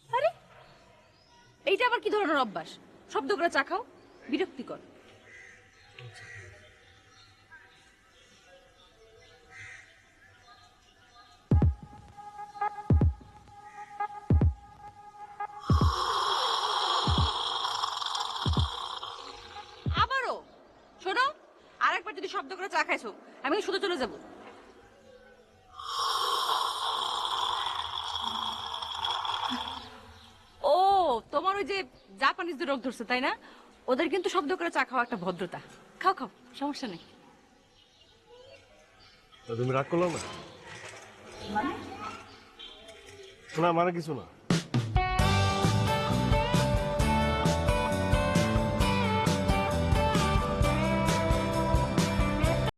আরে এইটা আবার কি ধরনের অভ্যাস? শব্দ করে চা খাও, বিরক্তিকর। আবারও শোনো, আরেকবার যদি শব্দ করে চা খাইছো আমি শুধু চলে যাব। ও, তোমার ওই যে জাপানিজদের রোগ ধরছে তাই না? ওদের কিন্তু শব্দ করে চা খাওয়া একটা ভদ্রতা। খাও খাও, সমস্যা নেই। তুমি রাগ করলো না? মানে না, মানে কিছু না।